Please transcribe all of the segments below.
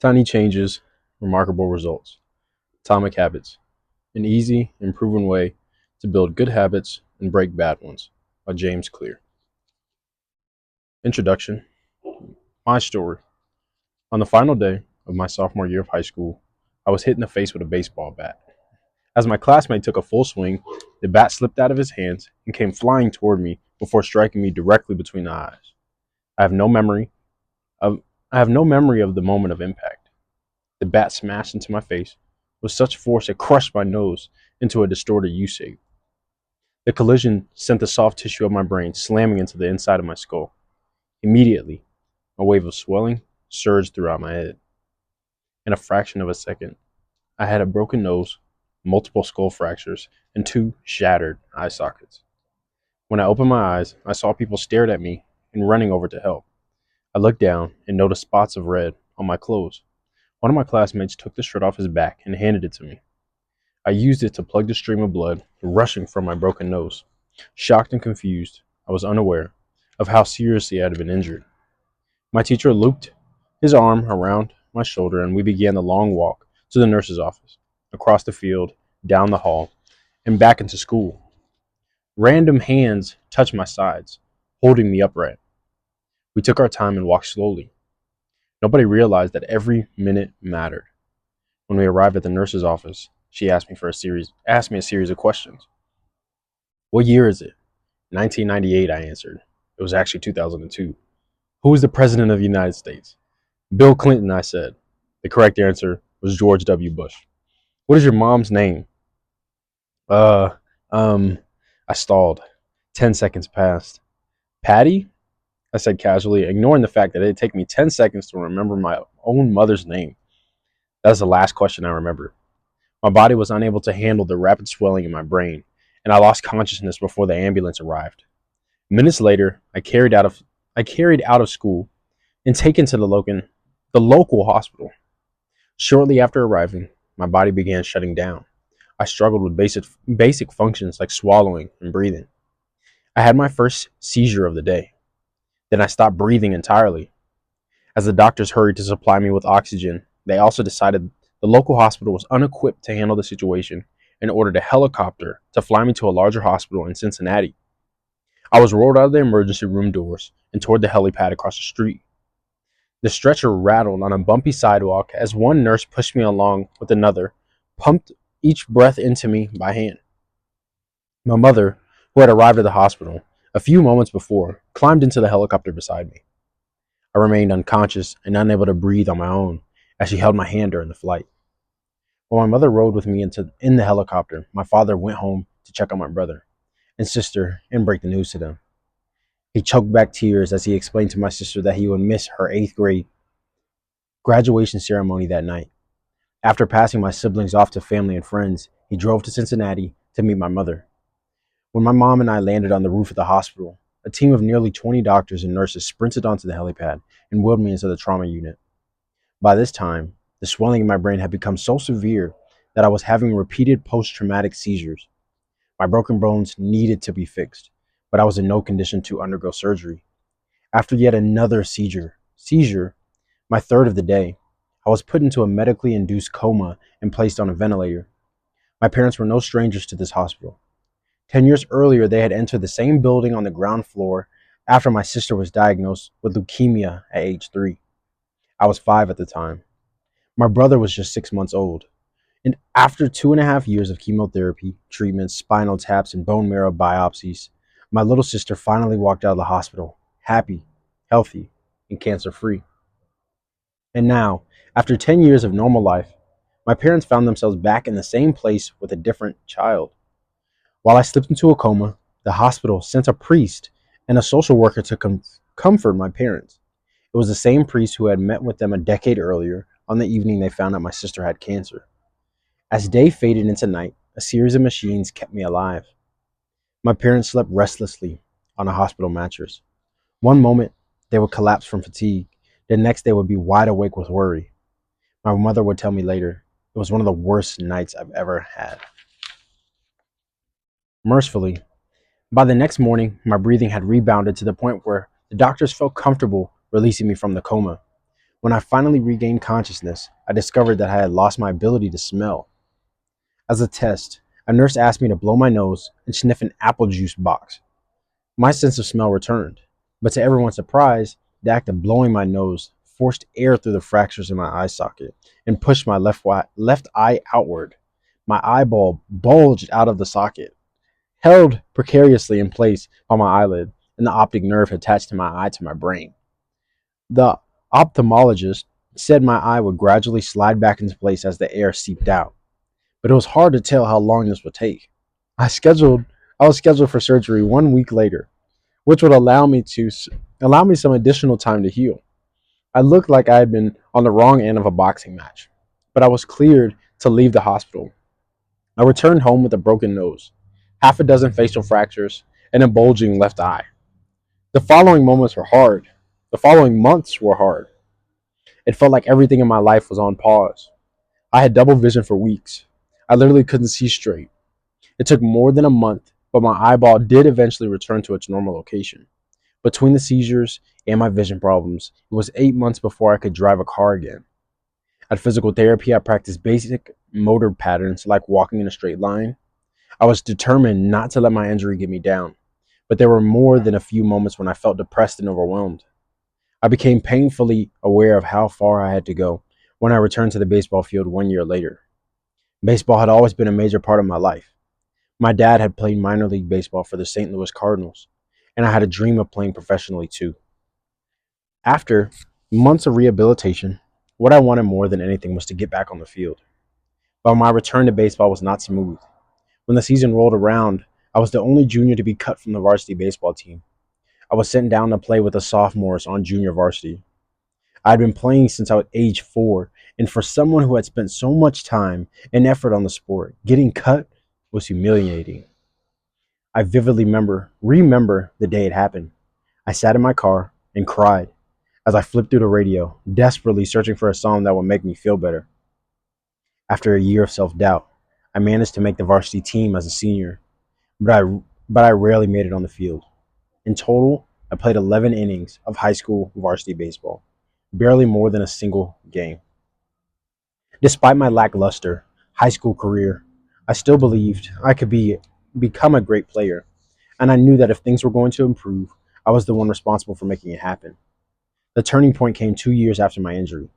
Tiny changes, remarkable results. Atomic habits. An easy and proven way to build good habits and break bad ones. By James Clear. Introduction. My story. On the final day of my sophomore year of high school, I was hit in the face with a baseball bat. As my classmate took a full swing, the bat slipped out of his hands and came flying toward me before striking me directly between the eyes. I have no memory of I have no memory of the moment of impact. The bat smashed into my face with such force it crushed my nose into a distorted U shape. The collision sent the soft tissue of my brain slamming into the inside of my skull. Immediately, a wave of swelling surged throughout my head. In a fraction of a second, I had a broken nose, multiple skull fractures, and 2 shattered eye sockets. When I opened my eyes, I saw people staring at me and running over to help. I looked down and noticed spots of red on my clothes. One of my classmates took the shirt off his back and handed it to me. I used it to plug the stream of blood rushing from my broken nose. Shocked and confused, I was unaware of how seriously I had been injured. My teacher looped his arm around my shoulder and we began the long walk to the nurse's office, across the field, down the hall, and back into school. Random hands touched my sides, holding me upright. We took our time and walked slowly. Nobody realized that every minute mattered. When we arrived at the nurse's office, she asked me a series of questions. What year is it? 1998, I answered. It was actually 2002. Who was the president of the United States? Bill Clinton, I said. The correct answer was George W. Bush. What is your mom's name? I stalled. 10 seconds passed. Patty? I said casually, ignoring the fact that it'd take me 10 seconds to remember my own mother's name. That was the last question I remembered. My body was unable to handle the rapid swelling in my brain, and I lost consciousness before the ambulance arrived. Minutes later, I carried out of school and taken to the local hospital. Shortly after arriving, my body began shutting down. I struggled with basic functions like swallowing and breathing. I had my first seizure of the day. Then I stopped breathing entirely. As the doctors hurried to supply me with oxygen, they also decided the local hospital was unequipped to handle the situation and ordered a helicopter to fly me to a larger hospital in Cincinnati. I was rolled out of the emergency room doors and toward the helipad across the street. The stretcher rattled on a bumpy sidewalk as one nurse pushed me along with another, pumped each breath into me by hand. My mother, who had arrived at the hospital a few moments before, climbed into the helicopter beside me. I remained unconscious and unable to breathe on my own as she held my hand during the flight. While my mother rode with me in the helicopter, my father went home to check on my brother and sister and break the news to them. He choked back tears as he explained to my sister that he would miss her 8th grade graduation ceremony that night. After passing my siblings off to family and friends, he drove to Cincinnati to meet my mother. When my mom and I landed on the roof of the hospital, a team of nearly 20 doctors and nurses sprinted onto the helipad and wheeled me into the trauma unit. By this time, the swelling in my brain had become so severe that I was having repeated post-traumatic seizures. My broken bones needed to be fixed, but I was in no condition to undergo surgery. After yet another seizure, my third of the day, I was put into a medically induced coma and placed on a ventilator. My parents were no strangers to this hospital. 10 years earlier, they had entered the same building on the ground floor after my sister was diagnosed with leukemia at age 3. I was 5 at the time. My brother was just 6 months old. And after 2.5 years of chemotherapy, treatments, spinal taps, and bone marrow biopsies, my little sister finally walked out of the hospital, happy, healthy, and cancer-free. And now, after 10 years of normal life, my parents found themselves back in the same place with a different child. While I slipped into a coma, the hospital sent a priest and a social worker to comfort my parents. It was the same priest who had met with them a decade earlier on the evening they found out my sister had cancer. As day faded into night, a series of machines kept me alive. My parents slept restlessly on a hospital mattress. One moment, they would collapse from fatigue. The next, they would be wide awake with worry. My mother would tell me later, it was one of the worst nights I've ever had. Mercifully, by the next morning, my breathing had rebounded to the point where the doctors felt comfortable releasing me from the coma. When I finally regained consciousness, I discovered that I had lost my ability to smell. As a test, a nurse asked me to blow my nose and sniff an apple juice box. My sense of smell returned, but to everyone's surprise, the act of blowing my nose forced air through the fractures in my eye socket and pushed my left eye outward. My eyeball bulged out of the socket, held precariously in place by my eyelid and the optic nerve attached to my eye to my brain. The ophthalmologist said my eye would gradually slide back into place as the air seeped out, but it was hard to tell how long this would take. I scheduled I was scheduled for surgery 1 week later, which would allow me some additional time to heal. I looked like I had been on the wrong end of a boxing match, but I was cleared to leave the hospital. I returned home with a broken nose, half a dozen facial fractures, and a bulging left eye. The following moments were hard. The following months were hard. It felt like everything in my life was on pause. I had double vision for weeks. I literally couldn't see straight. It took more than a month, but my eyeball did eventually return to its normal location. Between the seizures and my vision problems, it was 8 months before I could drive a car again. At physical therapy, I practiced basic motor patterns like walking in a straight line. I was determined not to let my injury get me down, but there were more than a few moments when I felt depressed and overwhelmed. I became painfully aware of how far I had to go when I returned to the baseball field 1 year later. Baseball had always been a major part of my life. My dad had played minor league baseball for the St. Louis Cardinals, and I had a dream of playing professionally too. After months of rehabilitation, what I wanted more than anything was to get back on the field. But my return to baseball was not smooth. When the season rolled around, I was the only junior to be cut from the varsity baseball team. I was sent down to play with the sophomores on junior varsity. I had been playing since I was age 4, and for someone who had spent so much time and effort on the sport, getting cut was humiliating. I vividly remember the day it happened. I sat in my car and cried as I flipped through the radio, desperately searching for a song that would make me feel better. After a year of self-doubt, I managed to make the varsity team as a senior, but I rarely made it on the field. In total, I played 11 innings of high school varsity baseball, barely more than a single game. Despite my lackluster high school career, I still believed I could become a great player, and I knew that if things were going to improve, I was the one responsible for making it happen. The turning point came 2 years after my injury,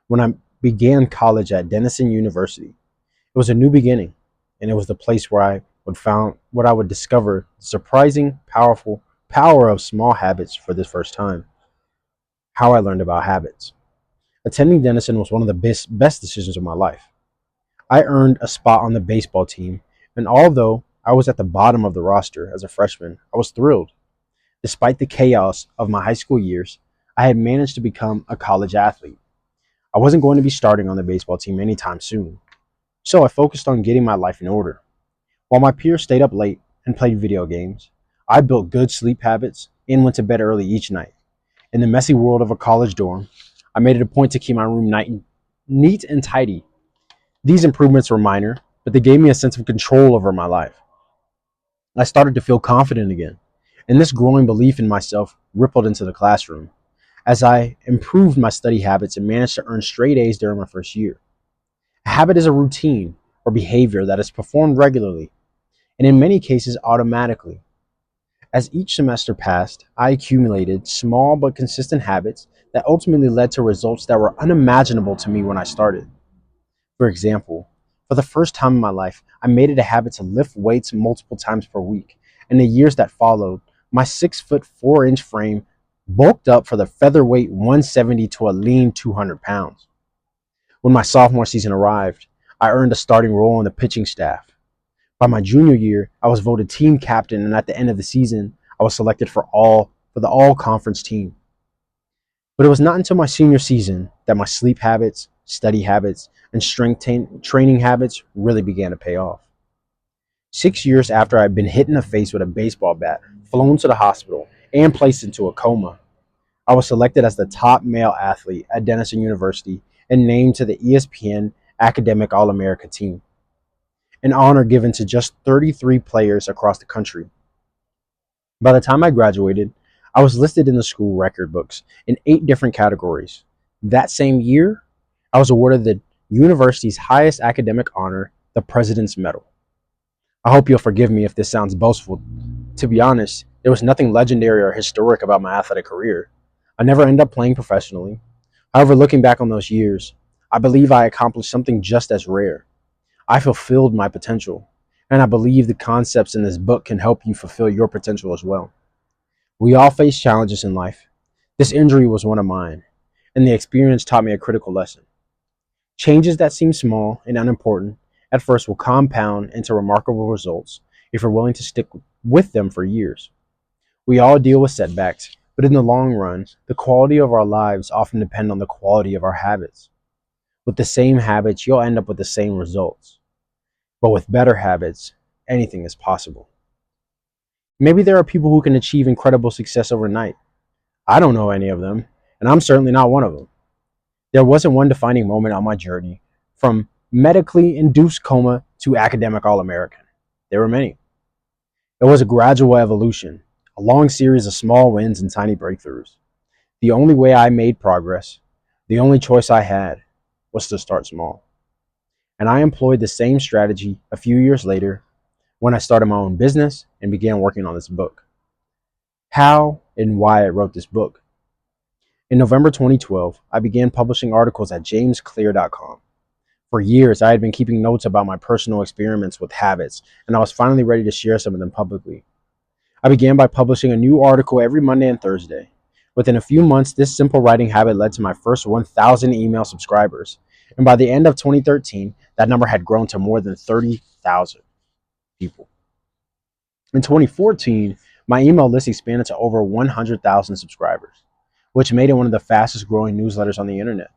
when I began college at Denison University. It was a new beginning, and it was the place where I would discover the surprising, powerful power of small habits for the first time. How I learned about habits. Attending Denison was one of the best decisions of my life. I earned a spot on the baseball team, and although I was at the bottom of the roster as a freshman, I was thrilled. Despite the chaos of my high school years, I had managed to become a college athlete. I wasn't going to be starting on the baseball team anytime soon, so I focused on getting my life in order. While my peers stayed up late and played video games, I built good sleep habits and went to bed early each night. In the messy world of a college dorm, I made it a point to keep my room neat and tidy. These improvements were minor, but they gave me a sense of control over my life. I started to feel confident again, and this growing belief in myself rippled into the classroom as I improved my study habits and managed to earn straight A's during my first year. A habit is a routine or behavior that is performed regularly, and in many cases automatically. As each semester passed, I accumulated small but consistent habits that ultimately led to results that were unimaginable to me when I started. For example, for the first time in my life, I made it a habit to lift weights multiple times per week. In the years that followed, my 6 foot 4 inch frame bulked up for the featherweight 170 to a lean 200 pounds. When my sophomore season arrived, I earned a starting role on the pitching staff. By my junior year, I was voted team captain, and at the end of the season, I was selected for the all conference team. But it was not until my senior season that my sleep habits, study habits, and training habits really began to pay off. 6 years after I'd been hit in the face with a baseball bat, flown to the hospital, and placed into a coma, I was selected as the top male athlete at Denison University and named to the ESPN Academic All-America team, an honor given to just 33 players across the country. By the time I graduated, I was listed in the school record books in 8 different categories: That same year, I was awarded the university's highest academic honor, the President's Medal. I hope you'll forgive me if this sounds boastful. To be honest, there was nothing legendary or historic about my athletic career. I never ended up playing professionally. However, looking back on those years, I believe I accomplished something just as rare. I fulfilled my potential, and I believe the concepts in this book can help you fulfill your potential as well. We all face challenges in life. This injury was one of mine, and the experience taught me a critical lesson. Changes that seem small and unimportant at first will compound into remarkable results if you're willing to stick with them for years. We all deal with setbacks, but in the long run, the quality of our lives often depend on the quality of our habits. With the same habits, you'll end up with the same results. But with better habits, anything is possible. Maybe there are people who can achieve incredible success overnight. I don't know any of them, and I'm certainly not one of them. There wasn't one defining moment on my journey, from medically induced coma to academic All American. There were many. It was a gradual evolution, a long series of small wins and tiny breakthroughs. The only way I made progress, the only choice I had, was to start small. And I employed the same strategy a few years later when I started my own business and began working on this book. How and why I wrote this book. In November 2012, I began publishing articles at jamesclear.com. For years, I had been keeping notes about my personal experiments with habits, and I was finally ready to share some of them publicly. I began by publishing a new article every Monday and Thursday. Within a few months, this simple writing habit led to my first 1,000 email subscribers, and by the end of 2013, that number had grown to more than 30,000 people. In 2014, my email list expanded to over 100,000 subscribers, which made it one of the fastest growing newsletters on the internet.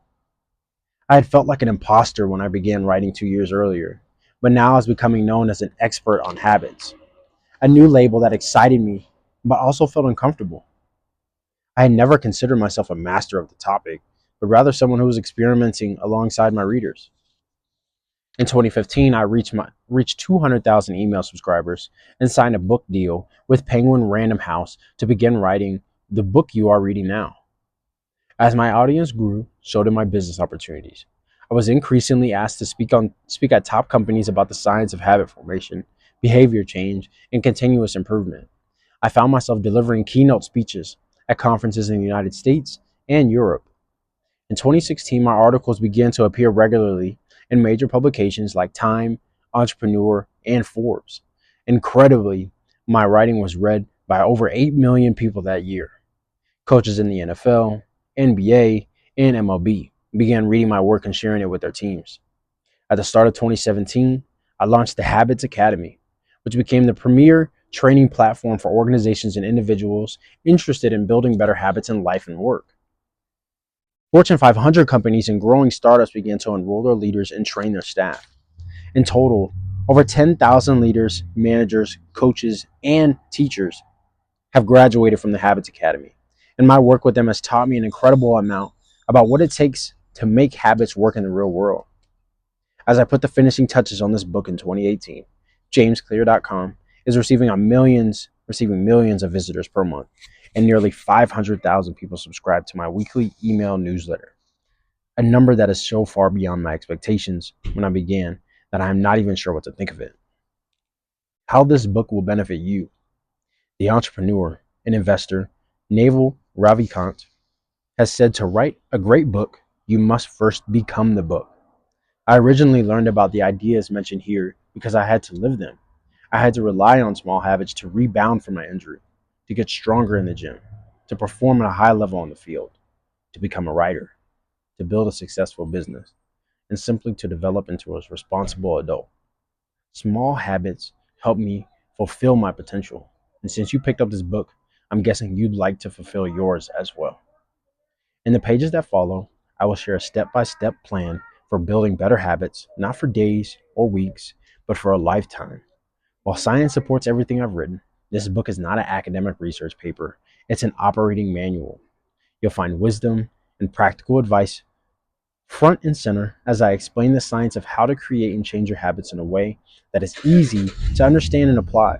I had felt like an imposter when I began writing 2 years earlier, but now I was becoming known as an expert on habits, a new label that excited me, but also felt uncomfortable. I had never considered myself a master of the topic, but rather someone who was experimenting alongside my readers. In 2015, I reached 200,000 email subscribers and signed a book deal with Penguin Random House to begin writing the book you are reading now. As my audience grew, so did my business opportunities. I was increasingly asked to speak at top companies about the science of habit formation, behavior change, and continuous improvement. I found myself delivering keynote speeches at conferences in the United States and Europe. In 2016, my articles began to appear regularly in major publications like Time, Entrepreneur, and Forbes. Incredibly, my writing was read by over 8 million people that year. Coaches in the NFL, NBA, and MLB began reading my work and sharing it with their teams. At the start of 2017, I launched the Habits Academy, which became the premier training platform for organizations and individuals interested in building better habits in life and work. Fortune 500 companies and growing startups began to enroll their leaders and train their staff. In total, over 10,000 leaders, managers, coaches, and teachers have graduated from the Habits Academy, and my work with them has taught me an incredible amount about what it takes to make habits work in the real world. As I put the finishing touches on this book in 2018, jamesclear.com is receiving millions of visitors per month, and nearly 500,000 people subscribe to my weekly email newsletter, a number that is so far beyond my expectations when I began that I am not even sure what to think of it. How this book will benefit you. The entrepreneur and investor Naval Ravikant has said to write a great book, you must first become the book. I originally learned about the ideas mentioned here because I had to live them. I had to rely on small habits to rebound from my injury, to get stronger in the gym, to perform at a high level on the field, to become a writer, to build a successful business, and simply to develop into a responsible adult. Small habits help me fulfill my potential. And since you picked up this book, I'm guessing you'd like to fulfill yours as well. In the pages that follow, I will share a step-by-step plan for building better habits, not for days or weeks, but for a lifetime. While science supports everything I've written, this book is not an academic research paper. It's an operating manual. You'll find wisdom and practical advice front and center as I explain the science of how to create and change your habits in a way that is easy to understand and apply.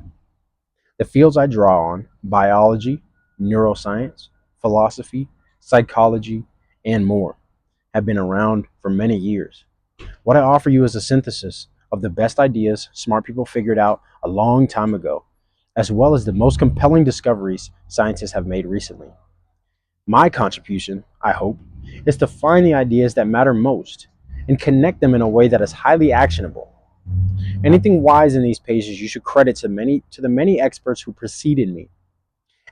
The fields I draw on: biology, neuroscience, philosophy, psychology, and more. have been around for many years. What I offer you is a synthesis of the best ideas smart people figured out a long time ago, as well as the most compelling discoveries scientists have made recently. My contribution, I hope, is to find the ideas that matter most and connect them in a way that is highly actionable. Anything wise in these pages you should credit to the many experts who preceded me.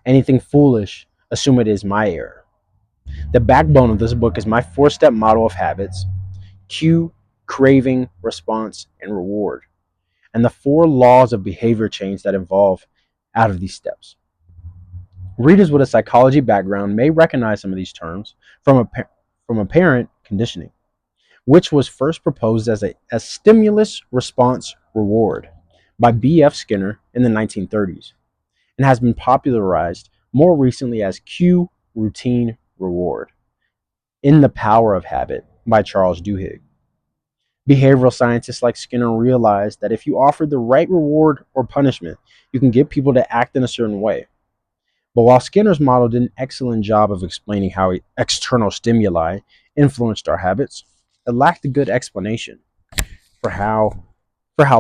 Anything foolish, assume it is my error. The backbone of this book is my four-step model of habits: cue, craving, response, and reward, and the four laws of behavior change that evolve out of these steps. Readers with a psychology background may recognize some of these terms from apparent conditioning, which was first proposed as a stimulus response reward by B.F. Skinner in the 1930s and has been popularized more recently as cue, routine, reward in The Power of Habit by Charles Duhigg. Behavioral scientists like Skinner realized that if you offer the right reward or punishment, you can get people to act in a certain way. But while Skinner's model did an excellent job of explaining how external stimuli influenced our habits, it lacked a good explanation for how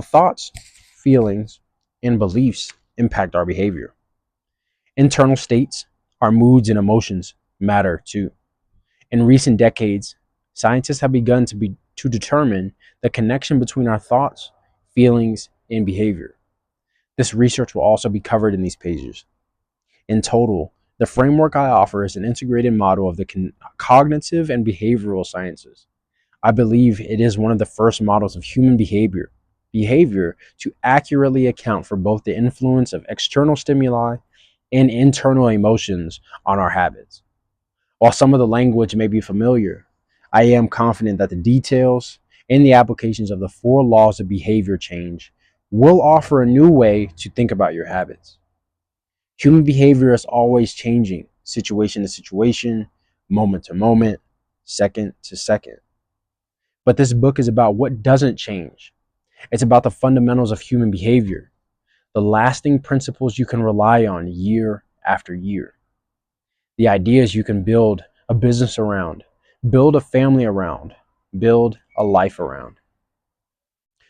thoughts, feelings, and beliefs impact our behavior. Internal states, our moods and emotions matter too. In recent decades, scientists have begun to determine the connection between our thoughts, feelings, and behavior. This research will also be covered in these pages. In total, the framework I offer is an integrated model of the cognitive and behavioral sciences. I believe it is one of the first models of human behavior to accurately account for both the influence of external stimuli and internal emotions on our habits. While some of the language may be familiar, I am confident that the details and the applications of the four laws of behavior change will offer a new way to think about your habits. Human behavior is always changing, situation to situation, moment to moment, second to second. But this book is about what doesn't change. It's about the fundamentals of human behavior, the lasting principles you can rely on year after year, the ideas you can build a business around, build a family around, build a life around.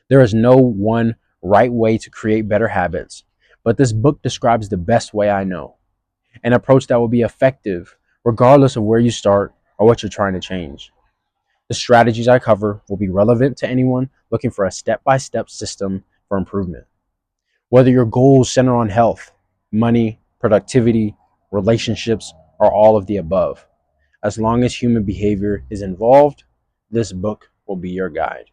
There is no one right way to create better habits, but this book describes the best way I know, an approach that will be effective regardless of where you start or what you're trying to change. The strategies I cover will be relevant to anyone looking for a step-by-step system for improvement. Whether your goals center on health, money, productivity, relationships, or all of the above, as long as human behavior is involved, this book will be your guide.